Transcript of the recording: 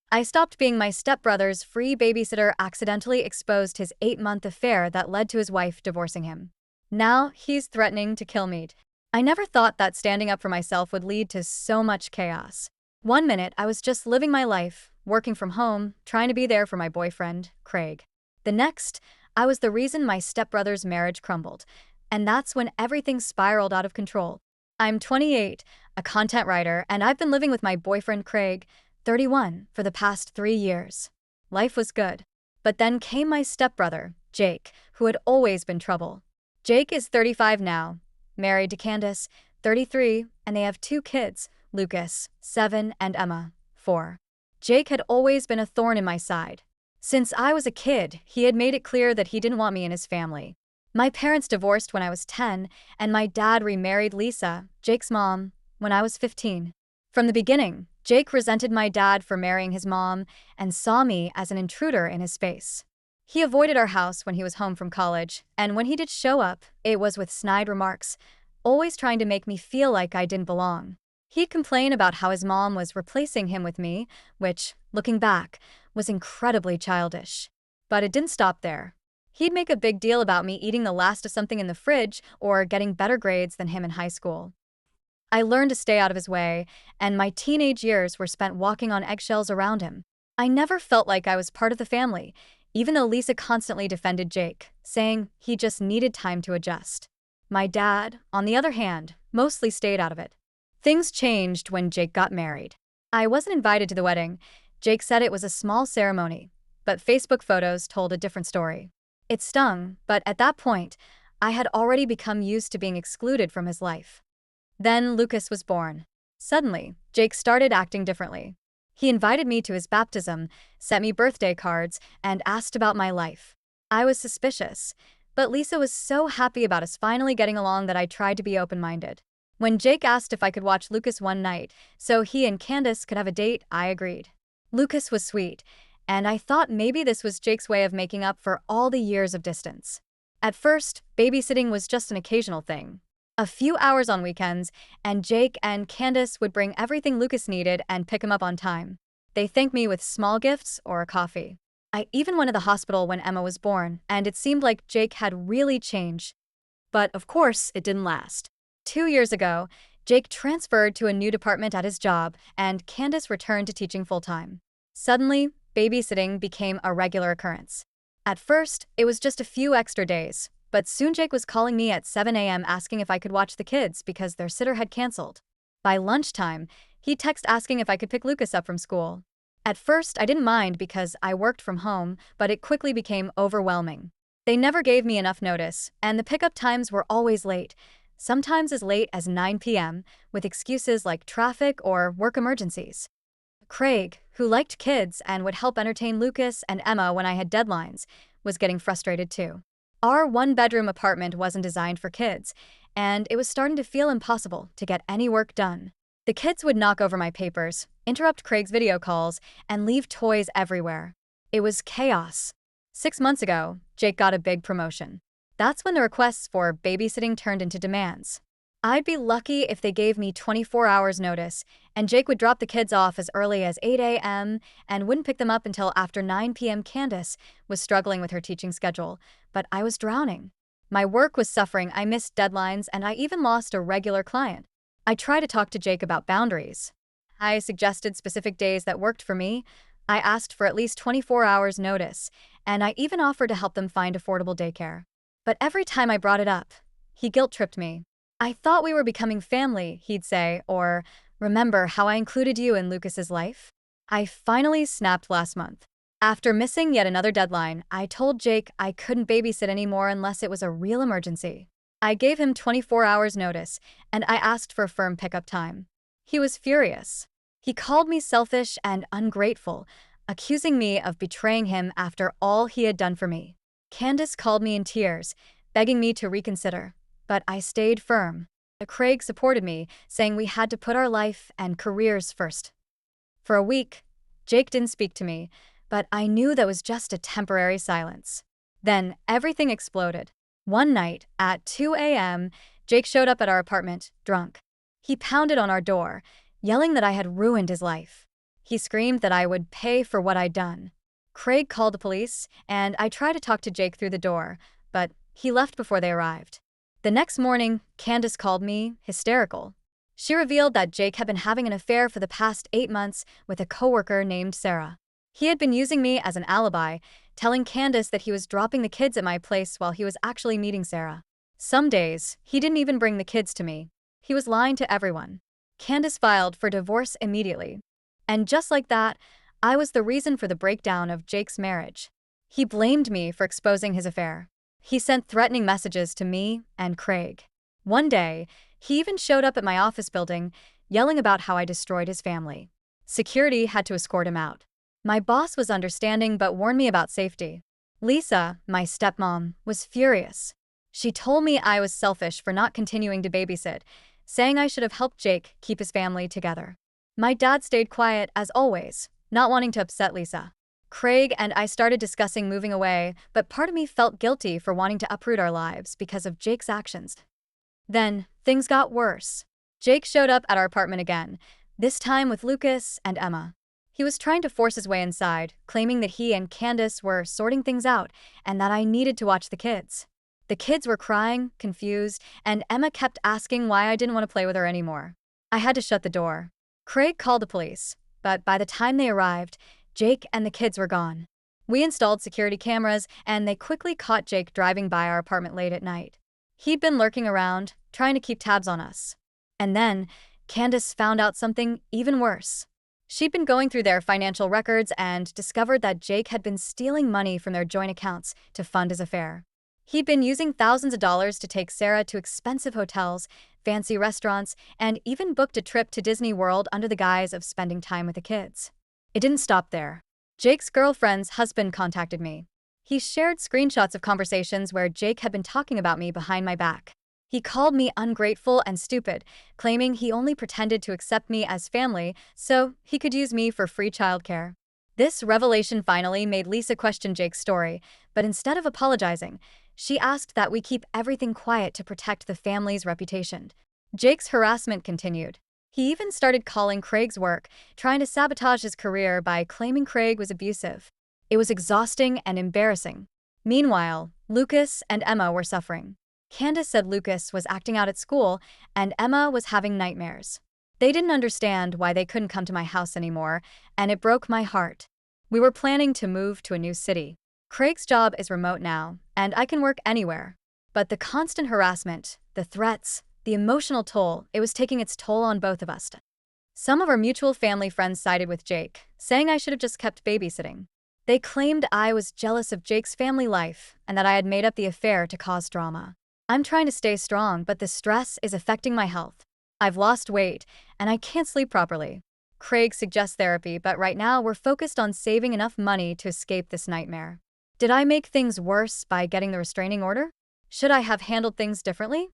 I stopped being my stepbrother's free babysitter accidentally exposed his 8-month affair that led to his wife divorcing him. Now he's threatening to kill me. I never thought that standing up for myself would lead to so much chaos. One minute, I was just living my life, working from home, trying to be there for my boyfriend, Craig. The next, I was the reason my stepbrother's marriage crumbled. And that's when everything spiraled out of control. I'm 28, a content writer, and I've been living with my boyfriend, Craig, 31, for the past 3 years. Life was good. But then came my stepbrother, Jake, who had always been trouble. Jake is 35 now, married to Candace, 33, and they have 2 kids, Lucas, 7, and Emma, 4. Jake had always been a thorn in my side. Since I was a kid, he had made it clear that he didn't want me in his family. My parents divorced when I was 10, and my dad remarried Lisa, Jake's mom, when I was 15. From the beginning, Jake resented my dad for marrying his mom and saw me as an intruder in his space. He avoided our house when he was home from college, and when he did show up, it was with snide remarks, always trying to make me feel like I didn't belong. He'd complain about how his mom was replacing him with me, which, looking back, was incredibly childish. But it didn't stop there. He'd make a big deal about me eating the last of something in the fridge or getting better grades than him in high school. I learned to stay out of his way, and my teenage years were spent walking on eggshells around him. I never felt like I was part of the family, even though Lisa constantly defended Jake, saying he just needed time to adjust. My dad, on the other hand, mostly stayed out of it. Things changed when Jake got married. I wasn't invited to the wedding. Jake said it was a small ceremony, but Facebook photos told a different story. It stung, but at that point, I had already become used to being excluded from his life. Then Lucas was born. Suddenly, Jake started acting differently. He invited me to his baptism, sent me birthday cards, and asked about my life. I was suspicious, but Lisa was so happy about us finally getting along that I tried to be open-minded. When Jake asked if I could watch Lucas one night so he and Candace could have a date, I agreed. Lucas was sweet, and I thought maybe this was Jake's way of making up for all the years of distance. At first, babysitting was just an occasional thing. A few hours on weekends, and Jake and Candace would bring everything Lucas needed and pick him up on time. They thanked me with small gifts or a coffee. I even went to the hospital when Emma was born, and it seemed like Jake had really changed. But of course, it didn't last. 2 years ago, Jake transferred to a new department at his job, and Candace returned to teaching full-time. Suddenly, babysitting became a regular occurrence. At first, it was just a few extra days. But soon Jake was calling me at 7 a.m. asking if I could watch the kids because their sitter had canceled. By lunchtime, he'd text asking if I could pick Lucas up from school. At first, I didn't mind because I worked from home, but it quickly became overwhelming. They never gave me enough notice, and the pickup times were always late, sometimes as late as 9 p.m., with excuses like traffic or work emergencies. Craig, who liked kids and would help entertain Lucas and Emma when I had deadlines, was getting frustrated too. Our one-bedroom apartment wasn't designed for kids, and it was starting to feel impossible to get any work done. The kids would knock over my papers, interrupt Craig's video calls, and leave toys everywhere. It was chaos. 6 months ago, Jake got a big promotion. That's when the requests for babysitting turned into demands. I'd be lucky if they gave me 24 hours notice, and Jake would drop the kids off as early as 8 a.m. and wouldn't pick them up until after 9 p.m. Candace was struggling with her teaching schedule, but I was drowning. My work was suffering, I missed deadlines, and I even lost a regular client. I tried to talk to Jake about boundaries. I suggested specific days that worked for me. I asked for at least 24 hours notice, and I even offered to help them find affordable daycare. But every time I brought it up, he guilt-tripped me. I thought we were becoming family, he'd say, or, remember how I included you in Lucas's life? I finally snapped last month. After missing yet another deadline, I told Jake I couldn't babysit anymore unless it was a real emergency. I gave him 24 hours notice, and I asked for firm pickup time. He was furious. He called me selfish and ungrateful, accusing me of betraying him after all he had done for me. Candace called me in tears, begging me to reconsider. But I stayed firm. Craig supported me, saying we had to put our life and careers first. For a week, Jake didn't speak to me, but I knew that was just a temporary silence. Then everything exploded. One night, at 2 a.m., Jake showed up at our apartment, drunk. He pounded on our door, yelling that I had ruined his life. He screamed that I would pay for what I'd done. Craig called the police, and I tried to talk to Jake through the door, but he left before they arrived. The next morning, Candace called me, hysterical. She revealed that Jake had been having an affair for the past 8 months with a coworker named Sarah. He had been using me as an alibi, telling Candace that he was dropping the kids at my place while he was actually meeting Sarah. Some days, he didn't even bring the kids to me. He was lying to everyone. Candace filed for divorce immediately. And just like that, I was the reason for the breakdown of Jake's marriage. He blamed me for exposing his affair. He sent threatening messages to me and Craig. One day, he even showed up at my office building, yelling about how I destroyed his family. Security had to escort him out. My boss was understanding but warned me about safety. Lisa, my stepmom, was furious. She told me I was selfish for not continuing to babysit, saying I should have helped Jake keep his family together. My dad stayed quiet as always, not wanting to upset Lisa. Craig and I started discussing moving away, but part of me felt guilty for wanting to uproot our lives because of Jake's actions. Then, things got worse. Jake showed up at our apartment again, this time with Lucas and Emma. He was trying to force his way inside, claiming that he and Candace were sorting things out and that I needed to watch the kids. The kids were crying, confused, and Emma kept asking why I didn't want to play with her anymore. I had to shut the door. Craig called the police, but by the time they arrived, Jake and the kids were gone. We installed security cameras, and they quickly caught Jake driving by our apartment late at night. He'd been lurking around, trying to keep tabs on us. And then, Candace found out something even worse. She'd been going through their financial records and discovered that Jake had been stealing money from their joint accounts to fund his affair. He'd been using thousands of dollars to take Sarah to expensive hotels, fancy restaurants, and even booked a trip to Disney World under the guise of spending time with the kids. It didn't stop there. Jake's girlfriend's husband contacted me. He shared screenshots of conversations where Jake had been talking about me behind my back. He called me ungrateful and stupid, claiming he only pretended to accept me as family so he could use me for free childcare. This revelation finally made Lisa question Jake's story, but instead of apologizing, she asked that we keep everything quiet to protect the family's reputation. Jake's harassment continued. He even started calling Craig's work, trying to sabotage his career by claiming Craig was abusive. It was exhausting and embarrassing. Meanwhile, Lucas and Emma were suffering. Candace said Lucas was acting out at school, and Emma was having nightmares. They didn't understand why they couldn't come to my house anymore, and it broke my heart. We were planning to move to a new city. Craig's job is remote now, and I can work anywhere. But the constant harassment, the threats, the emotional toll, it was taking its toll on both of us. Some of our mutual family friends sided with Jake, saying I should have just kept babysitting. They claimed I was jealous of Jake's family life and that I had made up the affair to cause drama. I'm trying to stay strong, but the stress is affecting my health. I've lost weight, and I can't sleep properly. Craig suggests therapy, but right now we're focused on saving enough money to escape this nightmare. Did I make things worse by getting the restraining order? Should I have handled things differently?